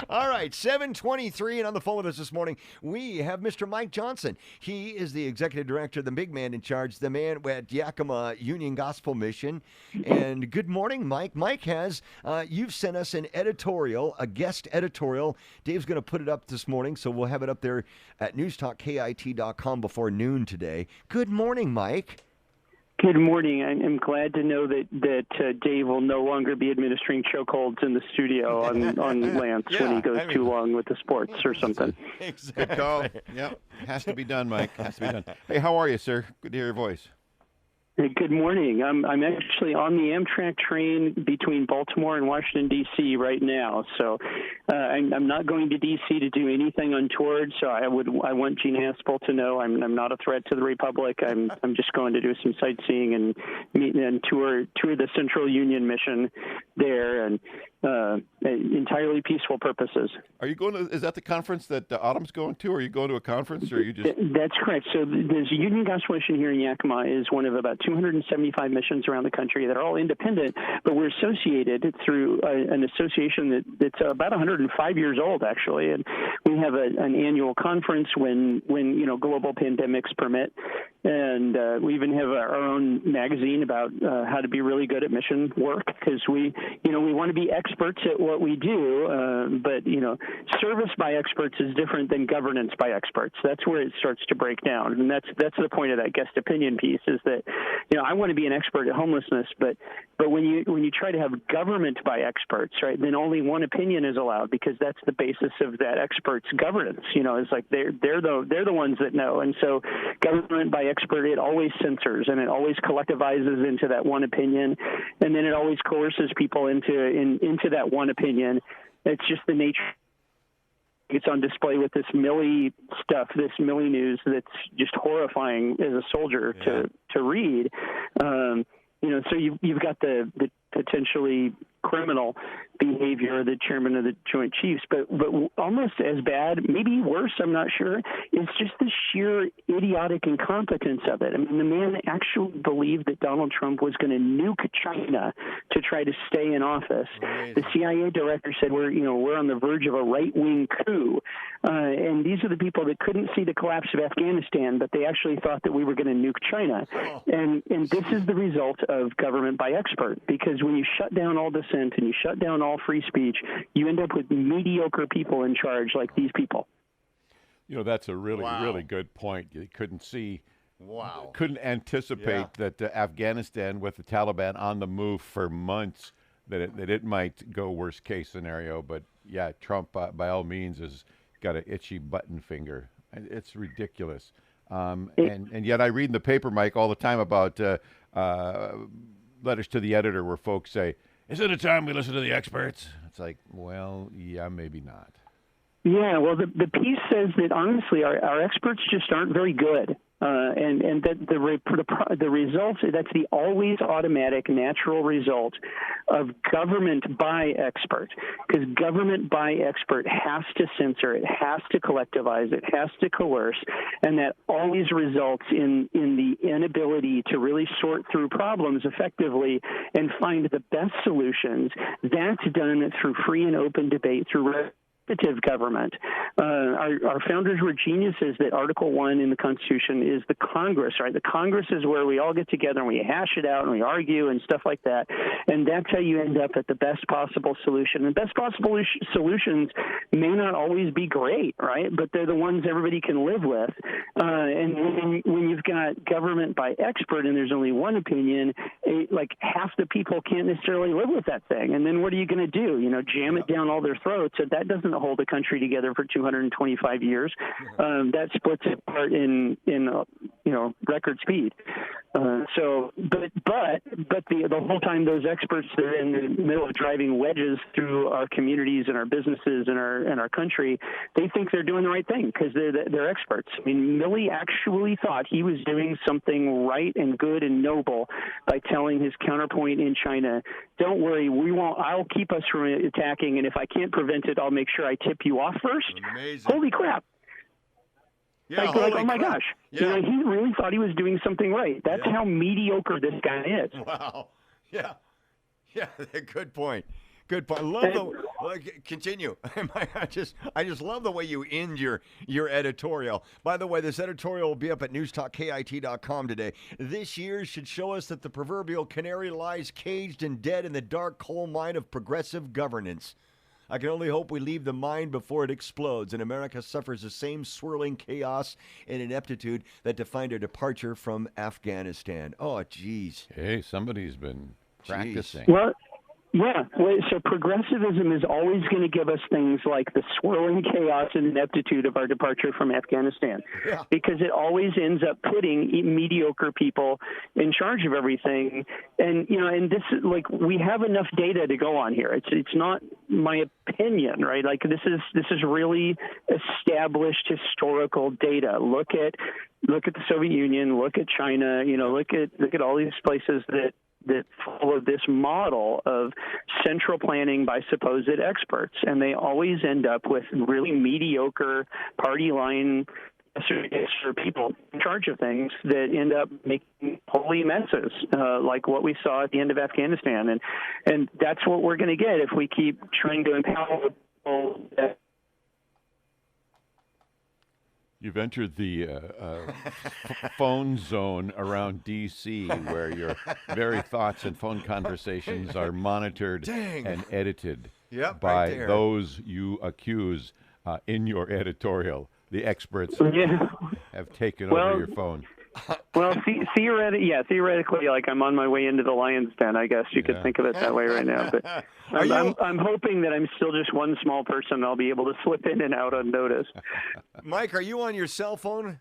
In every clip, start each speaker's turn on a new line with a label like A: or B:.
A: All right, 7:23, and on the phone with us this morning, we have Mr. Mike Johnson. He is the executive director, the big man in charge, the man at Yakima Union Gospel Mission. And good morning, Mike. Mike you've sent us an editorial, a guest editorial. Dave's going to put it up this morning, so we'll have it up there at newstalkkit.com before noon today. Good morning, Mike.
B: Good morning. I'm glad to know that Dave will no longer be administering chokeholds in the studio on Lance when he goes too long with the sports or something.
A: Exactly.
C: Good call. Yep. Has to be done, Mike. Has to be done. Hey, how are you, sir? Good to hear your voice.
B: Hey, good morning. I'm actually on the Amtrak train between Baltimore and Washington, D.C. right now. So I'm not going to D.C. to do anything untoward. So I want Gene Haspel to know I'm not a threat to the Republic. I'm just going to do some sightseeing and meet and tour the Central Union Mission there, and entirely peaceful purposes.
C: Are you going to? Is that the conference that Autumn's going to? Or are you going to a conference, or are you just?
B: That's correct. So the Union Gospel Mission here in Yakima is one of about 275 missions around the country that are all independent, but we're associated through an association that's about 105 years old, actually, and we have an annual conference when global pandemics permit, and we even have our own magazine about how to be really good at mission work, because we want to be experts at what we do, but service by experts is different than governance by experts. That's where it starts to break down, and that's the point of that guest opinion piece, is that I want to be an expert at homelessness, but when you try to have government by experts, right, then only one opinion is allowed, because that's the basis of that expert's governance. It's like they're the ones that know, and so government by expert, it always censors, and it always collectivizes into that one opinion, and then it always coerces people into that one opinion. It's just the nature. It's on display with this Millie stuff, this Millie news that's just horrifying as a soldier to read. So you've got the potentially criminal behavior of the chairman of the Joint Chiefs, but almost as bad, maybe worse, I'm not sure, is just the sheer idiotic incompetence of it. I mean, the man actually believed that Donald Trump was going to nuke China to try to stay in office. Amazing. The CIA director said we're on the verge of a right-wing coup, and these are the people that couldn't see the collapse of Afghanistan, but they actually thought that we were going to nuke China. Oh. And this is the result of government by expert, because when you shut down all dissent and you shut down all free speech, you end up with mediocre people in charge like these people.
C: That's a really good point. You couldn't see, couldn't anticipate that Afghanistan, with the Taliban on the move for months, that it might go worst case scenario. But Trump by all means has got an itchy button finger. It's ridiculous. And yet I read in the paper, Mike, all the time about letters to the editor where folks say, "Isn't it time we listen to the experts?" It's like, well, yeah, maybe not.
B: Yeah, well, the piece says that, honestly, our experts just aren't very good. And that the result, that's the always automatic natural result of government by expert, because government by expert has to censor, it has to collectivize, it has to coerce, and that always results in the inability to really sort through problems effectively and find the best solutions. That's done through free and open debate, through government. Our founders were geniuses that Article 1 in the Constitution is the Congress, right? The Congress is where we all get together and we hash it out and we argue and stuff like that. And that's how you end up at the best possible solution. And best possible solutions may not always be great, right? But they're the ones everybody can live with. And when you've got government by expert and there's only one opinion, like half the people can't necessarily live with that thing. And then what are you going to do? Jam it down all their throats. So that doesn't hold the country together for 225 years. That splits it apart in record speed. But the whole time those experts that are in the middle of driving wedges through our communities and our businesses and our country, they think they're doing the right thing because they're experts. I mean, Milley actually thought he was doing something right and good and noble by telling his counterpoint in China, "Don't worry, we won't. I'll keep us from attacking, and if I can't prevent it, I'll make sure I tip you off first."
A: Amazing.
B: Holy crap.
A: Yeah,
B: oh my gosh.
A: Yeah.
B: He really thought he was doing something right. That's how mediocre this guy is.
A: Wow. Yeah. Yeah, good point. Good point. Love continue. I just love the way you end your editorial. By the way, this editorial will be up at newstalkkit.com today. This year should show us that the proverbial canary lies caged and dead in the dark coal mine of progressive governance. I can only hope we leave the mine before it explodes and America suffers the same swirling chaos and ineptitude that defined our departure from Afghanistan. Oh, geez.
C: Hey, somebody's been practicing.
B: Well, yeah. So progressivism is always going to give us things like the swirling chaos and ineptitude of our departure from Afghanistan, because it always ends up putting mediocre people in charge of everything. And and this is like, we have enough data to go on here. It's not my opinion, right? Like this is really established historical data. Look at the Soviet Union. Look at China. Look at all these places that follow this model of central planning by supposed experts, and they always end up with really mediocre party line people in charge of things that end up making holy messes, like what we saw at the end of Afghanistan, and that's what we're going to get if we keep trying to empower people.
C: You've entered the phone zone around D.C., where your very thoughts and phone conversations are monitored and edited by those you accuse in your editorial. The experts have taken over your phone.
B: Well, theoretically, like I'm on my way into the lion's den. I guess you could think of it that way right now. But I'm hoping that I'm still just one small person. I'll be able to slip in and out unnoticed.
A: Mike, are you on your cell phone?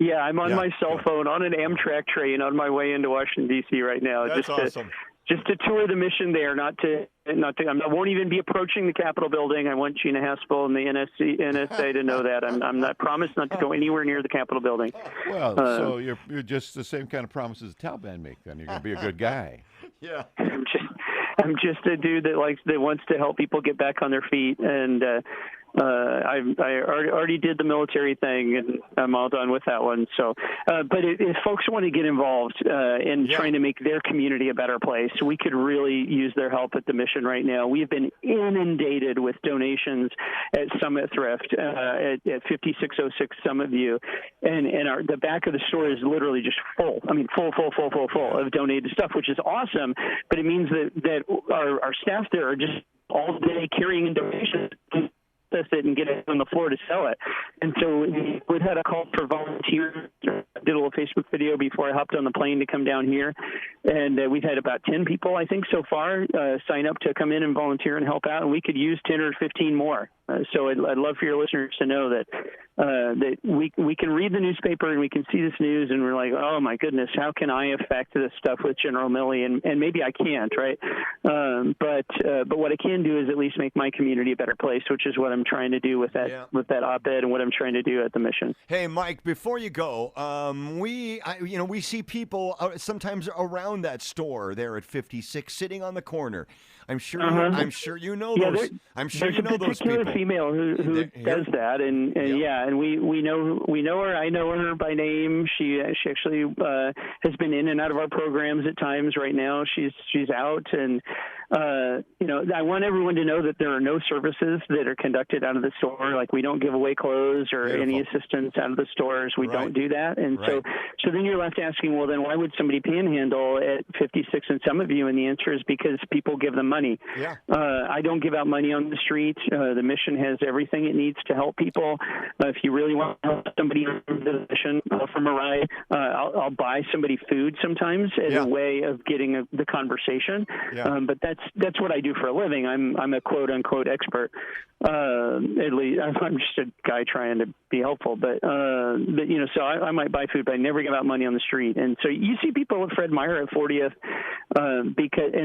B: Yeah, I'm on my cell phone on an Amtrak train on my way into Washington D.C. right now.
A: That's awesome.
B: Just to tour the mission there, not to. I won't even be approaching the Capitol building. I want Gina Haspel and the NSA to know that. I'm not promised not to go anywhere near the Capitol building.
C: Well, so you're just the same kind of promises the Taliban make. Then you're going to be a good guy.
A: Yeah.
B: I'm just a dude that wants to help people get back on their feet, and I already did the military thing, and I'm all done with that one. So, but if folks want to get involved in trying to make their community a better place, we could really use their help at the mission right now. We've been inundated with donations at Summit Thrift at 5606 Summit View, and the back of the store is literally just full. I mean, full of donated stuff, which is awesome. But it means that our staff there are just all day carrying in donations. It and get it on the floor to sell it. And so we had a call for volunteers. I did a little Facebook video before I hopped on the plane to come down here, and we've had about 10 people, I think, so far sign up to come in and volunteer and help out, and we could use 10 or 15 more. So I'd love for your listeners to know that we can read the newspaper and we can see this news and we're like, oh my goodness, how can I affect this stuff with General Milley? And maybe I can't, right? But what I can do is at least make my community a better place, which is what I'm trying to do with that op-ed and what I'm trying to do at the mission.
A: Hey, Mike, before you go, we see people sometimes around that store there at 56 sitting on the corner. I'm sure you know those. I'm sure you know those people.
B: There's a particular female who does that, and we know her. I know her by name. She actually has been in and out of our programs at times. Right now, she's out, and I want everyone to know that there are no services that are conducted out of the store. Like we don't give away clothes or any assistance out of the stores. We don't do that, and so then you're left asking, well, then why would somebody panhandle at 56 and Summit View? And the answer is because people give them money.
A: Yeah.
B: I don't give out money on the street. The mission has everything it needs to help people. If you really want to help somebody on the mission from a ride, I'll buy somebody food sometimes as a way of getting the conversation.
A: Yeah.
B: But that's what I do for a living. I'm a quote unquote expert. At least I'm just a guy trying to be helpful. But so I might buy food, but I never give out money on the street. And so you see people at Fred Meyer at 40th and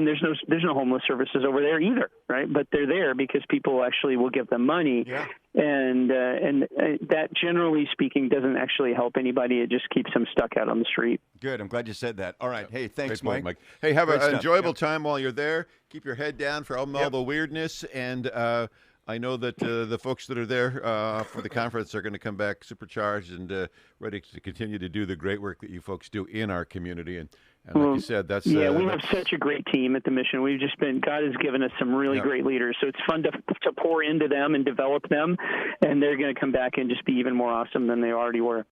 B: there's no homeless services over there either, right? But they're there because people actually will give them money.
A: Yeah.
B: And that, generally speaking, doesn't actually help anybody. It just keeps them stuck out on the street.
A: Good. I'm glad you said that. All right. Hey, thanks,
C: Great point,
A: Mike.
C: Hey, have
A: Great
C: an
A: stuff.
C: enjoyable time while you're there. Keep your head down for all the weirdness. And I know that the folks that are there for the conference are going to come back supercharged and ready to continue to do the great work that you folks do in our community. And And like you said, that's
B: we have such a great team at the mission. We've just been, God has given us some really great leaders. So it's fun to pour into them and develop them, and they're going to come back and just be even more awesome than they already were.